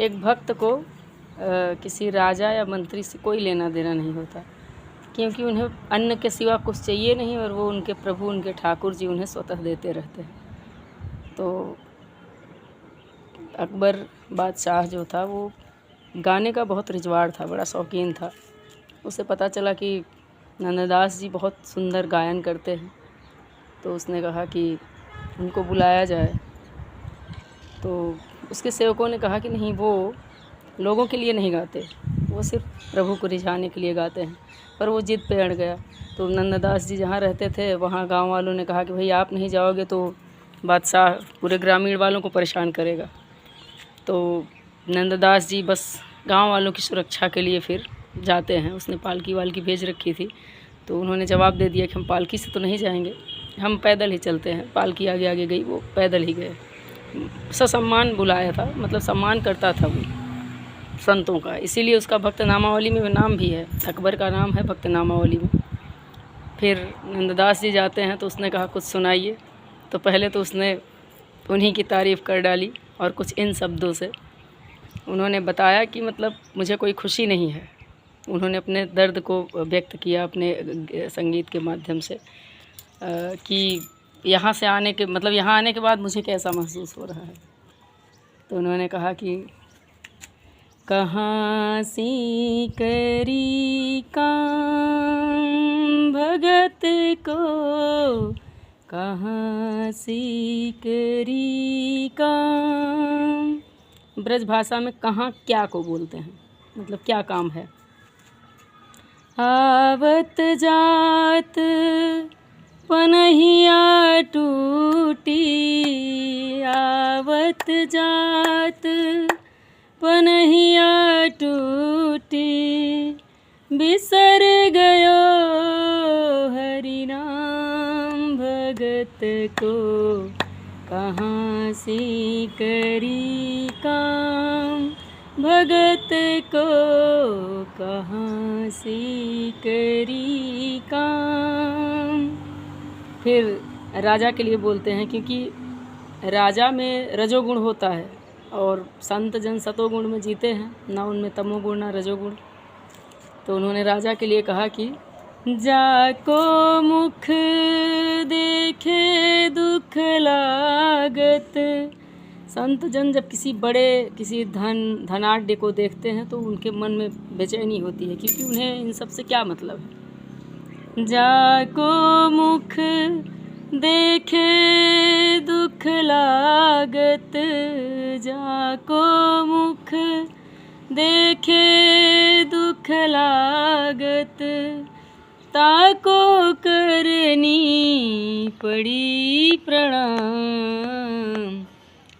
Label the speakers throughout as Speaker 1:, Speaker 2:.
Speaker 1: एक भक्त को किसी राजा या मंत्री से कोई लेना देना नहीं होता, क्योंकि उन्हें अन्न के सिवा कुछ चाहिए नहीं और वो उनके प्रभु, उनके ठाकुर जी उन्हें स्वतः देते रहते हैं। तो अकबर बादशाह जो था वो गाने का बहुत रिजवाड़ था, बड़ा शौकीन था। उसे पता चला कि नंददास जी बहुत सुंदर गायन करते हैं, तो उसने कहा कि उनको बुलाया जाए। तो उसके सेवकों ने कहा कि नहीं, वो लोगों के लिए नहीं गाते, वो सिर्फ प्रभु को रिझाने के लिए गाते हैं। पर वो जिद पे अड़ गया। तो नंददास जी जहाँ रहते थे वहाँ गांव वालों ने कहा कि भाई आप नहीं जाओगे तो बादशाह पूरे ग्रामीण वालों को परेशान करेगा। तो नंददास जी बस गांव वालों की सुरक्षा के लिए फिर जाते हैं। उसने पालकी वालकी भेज रखी थी, तो उन्होंने जवाब दे दिया कि हम पालकी से तो नहीं जाएंगे, हम पैदल ही चलते हैं। पालकी आगे आगे गई, वो पैदल ही गए। ससम्मान बुलाया था, मतलब सम्मान करता था वो संतों का, इसीलिए उसका भक्त नामावली में नाम भी है। अकबर का नाम है भक्त नामावली में। फिर नंददास जी जाते हैं तो उसने कहा कुछ सुनाइए। तो पहले तो उसने उन्हीं की तारीफ़ कर डाली और कुछ इन शब्दों से उन्होंने बताया कि मतलब मुझे कोई खुशी नहीं है। उन्होंने अपने दर्द को व्यक्त किया अपने संगीत के माध्यम से कि यहाँ से आने के मतलब यहाँ आने के बाद मुझे कैसा महसूस हो रहा है। तो उन्होंने कहा कि कहाँ सी करी काम भगत को, कहाँ सी करी काम। ब्रज भाषा में कहाँ क्या को बोलते हैं, मतलब क्या काम है। आवत जात पनहिया टूटी, आवत जात पनहिया टूटी, बिसर गयो हरि नाम भगत को, कहाँ सी करी काम भगत को, कहाँ सी करी काम। फिर राजा के लिए बोलते हैं, क्योंकि राजा में रजोगुण होता है और संत जन सतोगुण में जीते हैं, ना उनमें तमोगुण ना रजोगुण। तो उन्होंने राजा के लिए कहा कि जाको मुख देखे दुख लागत। संत जन जब किसी बड़े किसी धनाढ्य को देखते हैं तो उनके मन में बेचैनी होती है, क्योंकि उन्हें इन सब से क्या मतलब है। जाको मुख देखे दुख लागत, जाको मुख देखे दुख लागत, ताको करनी पड़ी प्रणाम,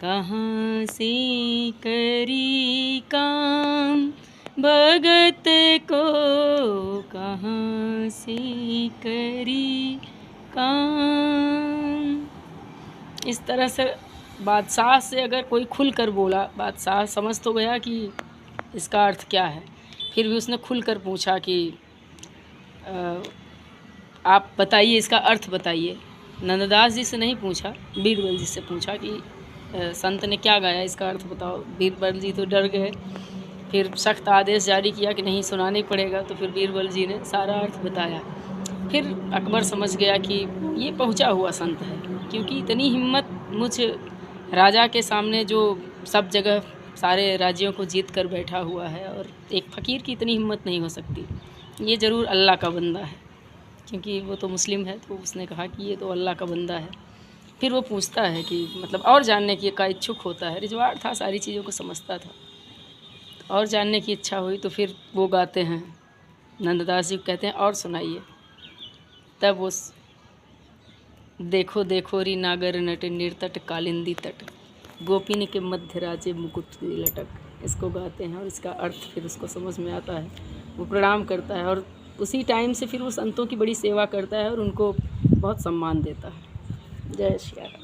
Speaker 1: कहाँ सी करी काम भगत को, कहाँ सी करी काम। इस तरह से बादशाह से अगर कोई खुल कर बोला, बादशाह समझ तो गया कि इसका अर्थ क्या है। फिर भी उसने खुल कर पूछा कि आप बताइए, इसका अर्थ बताइए। नंददास जी से नहीं पूछा, बीरबल जी से पूछा कि संत ने क्या गाया, इसका अर्थ बताओ। बीरबल जी तो डर गए, फिर सख्त आदेश जारी किया कि नहीं, सुनाना ही पड़ेगा। तो फिर बीरबल जी ने सारा अर्थ बताया। फिर अकबर समझ गया कि ये पहुंचा हुआ संत है, क्योंकि इतनी हिम्मत मुझ राजा के सामने जो सब जगह सारे राज्यों को जीत कर बैठा हुआ है, और एक फ़कीर की इतनी हिम्मत नहीं हो सकती। ये ज़रूर अल्लाह का बंदा है, क्योंकि वो तो मुस्लिम है। तो उसने कहा कि ये तो अल्लाह का बंदा है। फिर वो पूछता है कि मतलब और जानने की का इच्छुक होता है। रिजवाड़ था, सारी चीज़ों को समझता था, और जानने की इच्छा हुई। तो फिर वो गाते हैं, नंददास जी कहते हैं और सुनाइए। तब वो देखो देखो री नागर नट, निर्तट कालिंदी तट, गोपिनी के मध्य राजे मुकुट लटक, इसको गाते हैं। और इसका अर्थ फिर उसको समझ में आता है। वो प्रणाम करता है और उसी टाइम से फिर वो संतों की बड़ी सेवा करता है और उनको बहुत सम्मान देता है। जय श्री राम।